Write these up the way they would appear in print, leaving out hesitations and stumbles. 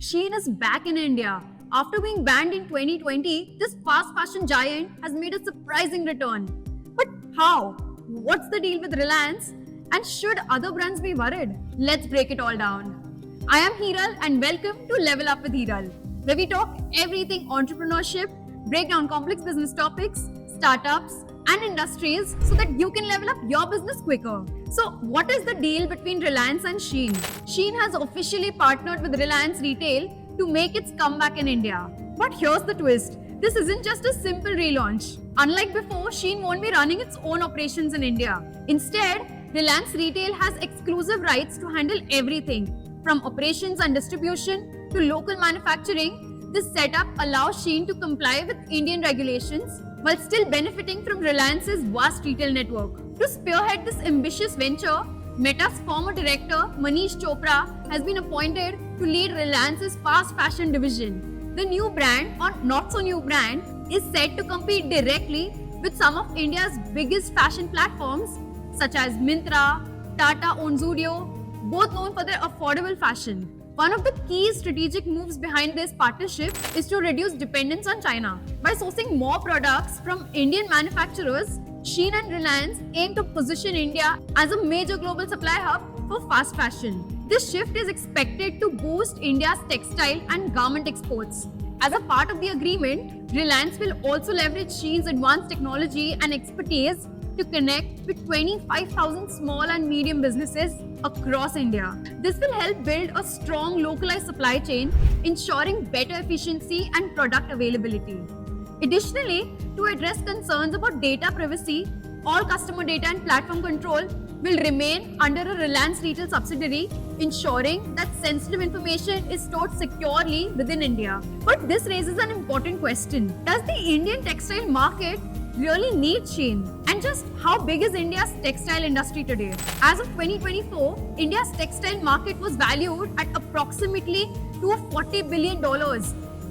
Shein is back in India. After being banned in 2020, this fast fashion giant has made a surprising return. But how? What's the deal with Reliance? And should other brands be worried? Let's break it all down. I am Hiral and welcome to Level Up with Hiral, where we talk everything entrepreneurship, break down complex business topics, startups, and industries so that you can level up your business quicker. So, what is the deal between Reliance and Shein? Shein has officially partnered with Reliance Retail to make its comeback in India. But here's the twist. This isn't just a simple relaunch. Unlike before, Shein won't be running its own operations in India. Instead, Reliance Retail has exclusive rights to handle everything from operations and distribution to local manufacturing. This setup allows Shein to comply with Indian regulations while still benefiting from Reliance's vast retail network. To spearhead this ambitious venture, Meta's former director Manish Chopra has been appointed to lead Reliance's fast fashion division. The new brand, or not so new brand, is set to compete directly with some of India's biggest fashion platforms such as Myntra, Tata-owned Zudio, both known for their affordable fashion. One of the key strategic moves behind this partnership is to reduce dependence on China. By sourcing more products from Indian manufacturers, Shein and Reliance aim to position India as a major global supply hub for fast fashion. This shift is expected to boost India's textile and garment exports. As a part of the agreement, Reliance will also leverage Shein's advanced technology and expertise to connect with 25,000 small and medium businesses across India. This will help build a strong localized supply chain, ensuring better efficiency and product availability. Additionally, to address concerns about data privacy, all customer data and platform control will remain under a Reliance Retail subsidiary, ensuring that sensitive information is stored securely within India. But this raises an important question. Does the Indian textile market really need Shein? And just how big is India's textile industry today? As of 2024, India's textile market was valued at approximately $240 billion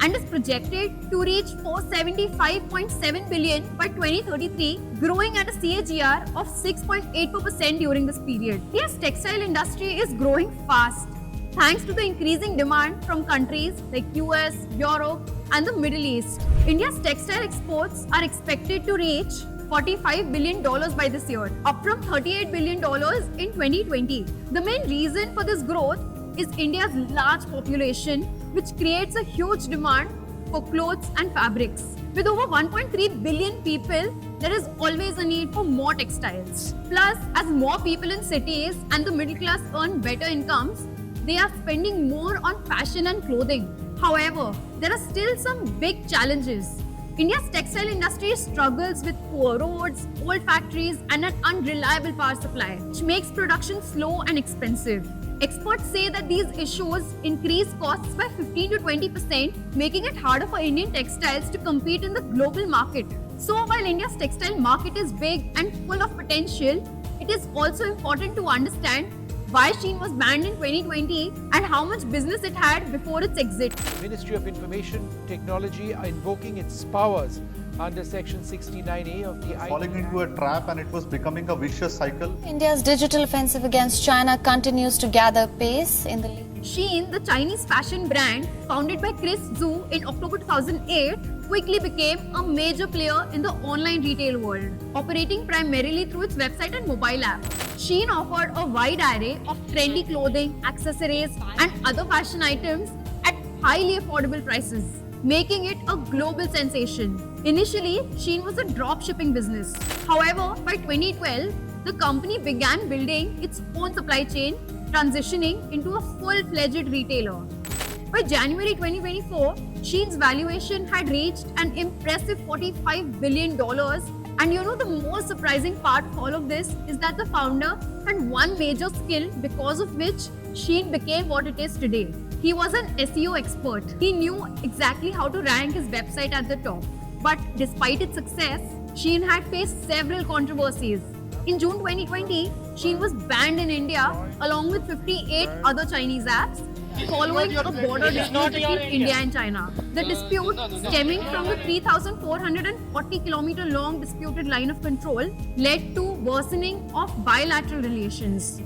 and is projected to reach $475.7 billion by 2033, growing at a CAGR of 6.84% during this period. India's textile industry is growing fast thanks to the increasing demand from countries like US, Europe, and the Middle East. India's textile exports are expected to reach $45 billion by this year, up from $38 billion in 2020. The main reason for this growth is India's large population, which creates a huge demand for clothes and fabrics. With over 1.3 billion people, there is always a need for more textiles. Plus, as more people in cities and the middle class earn better incomes, they are spending more on fashion and clothing. However, there are still some big challenges. India's textile industry struggles with poor roads, old factories, and an unreliable power supply, which makes production slow and expensive. Experts say that these issues increase costs by 15 to 20%, making it harder for Indian textiles to compete in the global market. So while India's textile market is big and full of potential, it is also important to understand why Shein was banned in 2020 and how much business it had before its exit. Ministry of Information Technology are invoking its powers under Section 69A of the falling into a trap, and it was becoming a vicious cycle. India's digital offensive against China continues to gather pace in the league. Shein, the Chinese fashion brand founded by Chris Zhu in October 2008, quickly became a major player in the online retail world, operating primarily through its website and mobile app. Shein offered a wide array of trendy clothing, accessories, and other fashion items at highly affordable prices, making it a global sensation. Initially, Shein was a drop-shipping business. However, by 2012, the company began building its own supply chain, transitioning into a full-fledged retailer. By January 2024, Shein's valuation had reached an impressive $45 billion. And the most surprising part of all of this is that the founder had one major skill because of which Shein became what it is today. He was an SEO expert. He knew exactly how to rank his website at the top. But despite its success, Shein had faced several controversies. In June 2020, Shein was banned in India along with 58 other Chinese apps following a border dispute between India and China. The dispute, stemming from the 3,440-kilometer long disputed line of control, led to worsening of bilateral relations.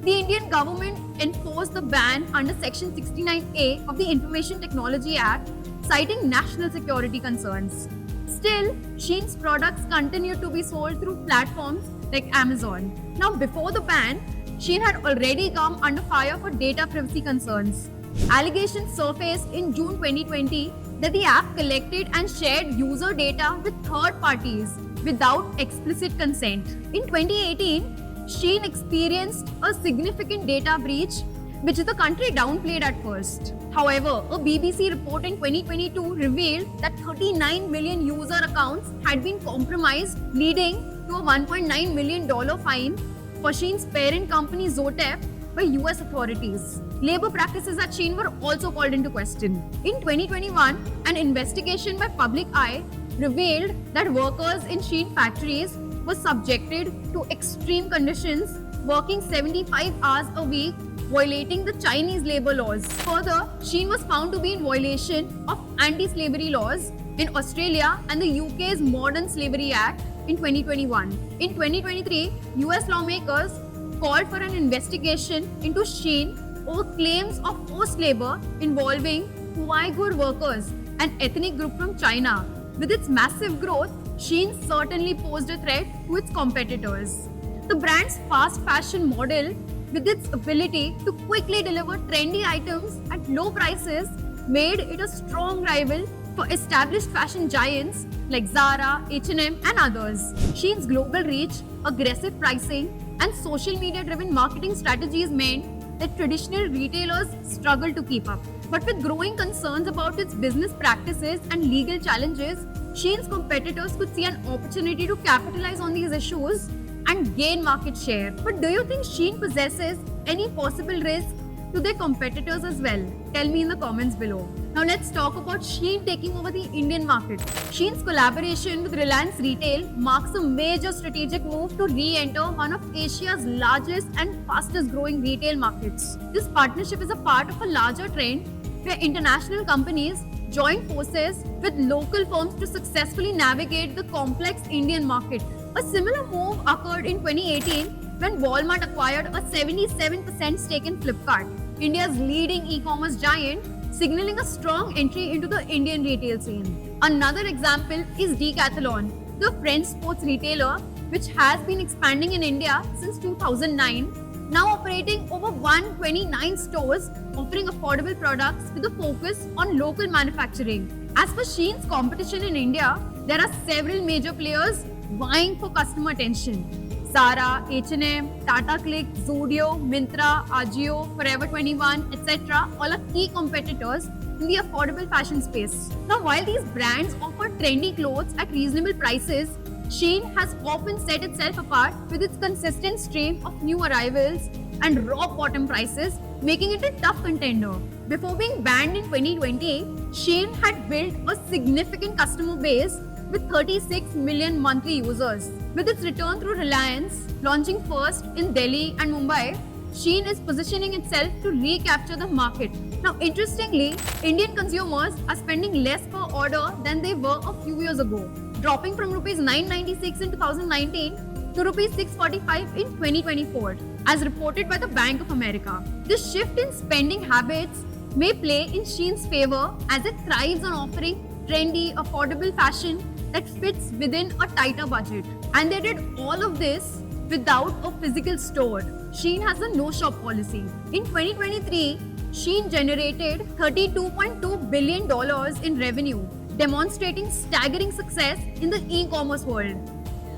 the Indian government enforced the ban under Section 69A of the Information Technology Act, citing national security concerns. Still, Shein's products continue to be sold through platforms like Amazon. Now, before the ban, Shein had already come under fire for data privacy concerns. Allegations surfaced in June 2020 that the app collected and shared user data with third parties without explicit consent. In 2018, Shein experienced a significant data breach, which the country downplayed at first. However, a BBC report in 2022 revealed that 39 million user accounts had been compromised, leading to a $1.9 million fine for Shein's parent company Zotev by US authorities. Labor practices at Shein were also called into question. In 2021, an investigation by Public Eye revealed that workers in Shein factories were subjected to extreme conditions, working 75 hours a week, violating the Chinese labor laws. Further, Shein was found to be in violation of anti-slavery laws in Australia and the UK's Modern Slavery Act in 2021. In 2023, US lawmakers called for an investigation into Shein over claims of forced labor involving Uyghur workers, an ethnic group from China. With its massive growth, Shein certainly posed a threat to its competitors. The brand's fast fashion model, with its ability to quickly deliver trendy items at low prices, made it a strong rival for established fashion giants like Zara, H&M and others. Shein's global reach, aggressive pricing and social media-driven marketing strategies meant that traditional retailers struggled to keep up. But with growing concerns about its business practices and legal challenges, Shein's competitors could see an opportunity to capitalize on these issues and gain market share. But do you think Shein possesses any possible risk to their competitors as well? Tell me in the comments below. Now let's talk about Shein taking over the Indian market. Shein's collaboration with Reliance Retail marks a major strategic move to re-enter one of Asia's largest and fastest growing retail markets. This partnership is a part of a larger trend where international companies join forces with local firms to successfully navigate the complex Indian market. A similar move occurred in 2018 when Walmart acquired a 77% stake in Flipkart, India's leading e-commerce giant, signaling a strong entry into the Indian retail scene. Another example is Decathlon, the French sports retailer, which has been expanding in India since 2009, now operating over 129 stores, offering affordable products with a focus on local manufacturing. As for Shein's competition in India, there are several major players vying for customer attention. Zara, H&M, Tata Click, Zudio, Myntra, Ajio, Forever 21, etc. all are key competitors in the affordable fashion space. Now, while these brands offer trendy clothes at reasonable prices, Shein has often set itself apart with its consistent stream of new arrivals and rock bottom prices, making it a tough contender. Before being banned in 2020, Shein had built a significant customer base with 36 million monthly users. With its return through Reliance, launching first in Delhi and Mumbai, Shein is positioning itself to recapture the market. Now, interestingly, Indian consumers are spending less per order than they were a few years ago, dropping from Rs 996 in 2019 to Rs 645 in 2024, as reported by the Bank of America. This shift in spending habits may play in Shein's favor as it thrives on offering trendy, affordable fashion that fits within a tighter budget. And they did all of this without a physical store. Shein has a no-shop policy. In 2023, Shein generated $32.2 billion in revenue, demonstrating staggering success in the e-commerce world.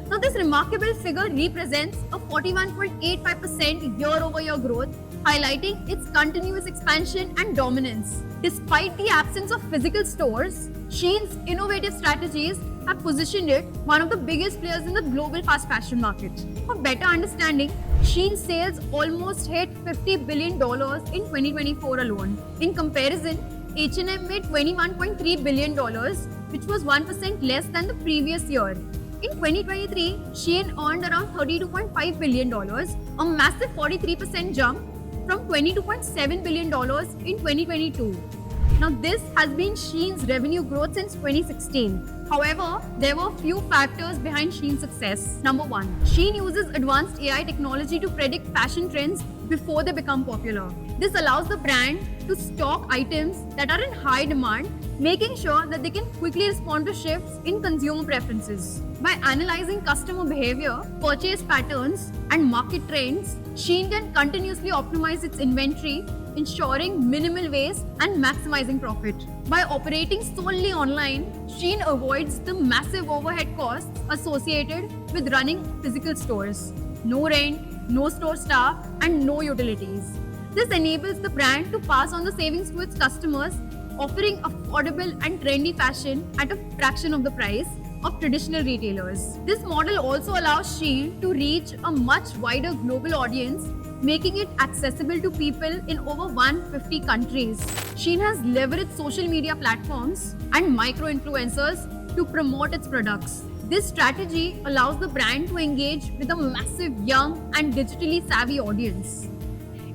Now, this remarkable figure represents a 41.85% year-over-year growth, highlighting its continuous expansion and dominance. Despite the absence of physical stores, Shein's innovative strategies have positioned it one of the biggest players in the global fast fashion market. For better understanding, Shein's sales almost hit $50 billion in 2024 alone. In comparison, H&M made $21.3 billion, which was 1% less than the previous year. In 2023, Shein earned around $32.5 billion, a massive 43% jump from $22.7 billion in 2022. Now, this has been Shein's revenue growth since 2016. However, there were a few factors behind Shein's success. Number one, Shein uses advanced AI technology to predict fashion trends before they become popular. This allows the brand to stock items that are in high demand, making sure that they can quickly respond to shifts in consumer preferences. By analyzing customer behavior, purchase patterns, and market trends, Shein can continuously optimize its inventory, ensuring minimal waste and maximizing profit. By operating solely online, Shein avoids the massive overhead costs associated with running physical stores. No rent, no store staff, and no utilities. This enables the brand to pass on the savings to its customers, offering affordable and trendy fashion at a fraction of the price of traditional retailers. This model also allows Shein to reach a much wider global audience, making it accessible to people in over 150 countries. Shein has leveraged social media platforms and micro-influencers to promote its products. This strategy allows the brand to engage with a massive young and digitally savvy audience.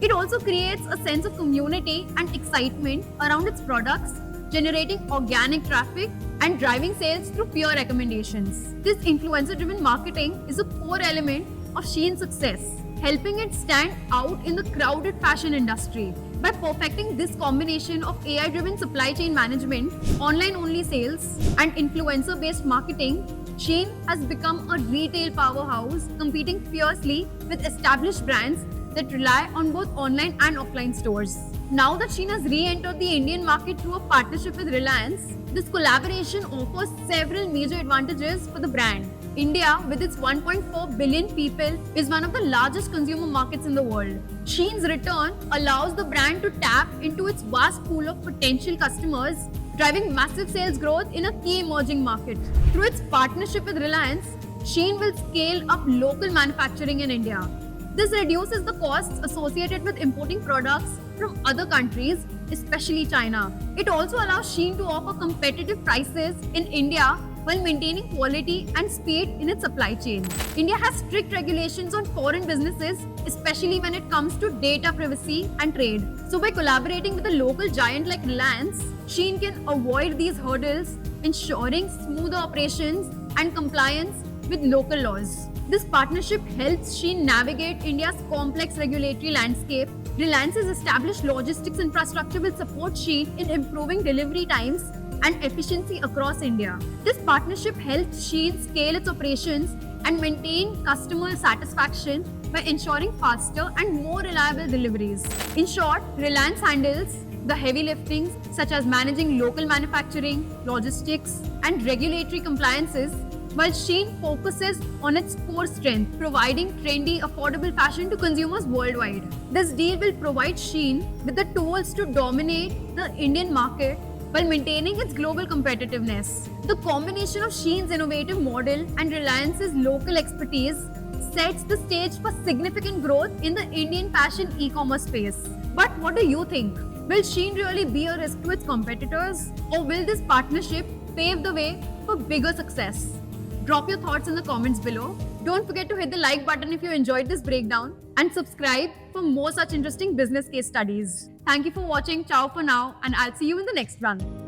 It also creates a sense of community and excitement around its products, generating organic traffic and driving sales through peer recommendations. This influencer-driven marketing is a core element of Shein's success, helping it stand out in the crowded fashion industry. By perfecting this combination of AI-driven supply chain management, online-only sales, and influencer-based marketing, Shein has become a retail powerhouse, competing fiercely with established brands that rely on both online and offline stores. Now that Shein has re-entered the Indian market through a partnership with Reliance, this collaboration offers several major advantages for the brand. India, with its 1.4 billion people, is one of the largest consumer markets in the world. Shein's return allows the brand to tap into its vast pool of potential customers, driving massive sales growth in a key emerging market. Through its partnership with Reliance, Shein will scale up local manufacturing in India. This reduces the costs associated with importing products from other countries, especially China. It also allows Shein to offer competitive prices in India while maintaining quality and speed in its supply chain. India has strict regulations on foreign businesses, especially when it comes to data privacy and trade. So by collaborating with a local giant like Reliance, Shein can avoid these hurdles, ensuring smoother operations and compliance with local laws. This partnership helps Shein navigate India's complex regulatory landscape. Reliance's established logistics infrastructure will support Shein in improving delivery times and efficiency across India. This partnership helps Shein scale its operations and maintain customer satisfaction by ensuring faster and more reliable deliveries. In short, Reliance handles the heavy lifting such as managing local manufacturing, logistics, and regulatory compliances, while Shein focuses on its core strength, providing trendy, affordable fashion to consumers worldwide. This deal will provide Shein with the tools to dominate the Indian market while maintaining its global competitiveness. The combination of Shein's innovative model and Reliance's local expertise sets the stage for significant growth in the Indian fashion e-commerce space. But what do you think? Will Shein really be a risk to its competitors? Or will this partnership pave the way for bigger success? Drop your thoughts in the comments below. Don't forget to hit the like button if you enjoyed this breakdown and subscribe for more such interesting business case studies. Thank you for watching. Ciao for now, and I'll see you in the next one.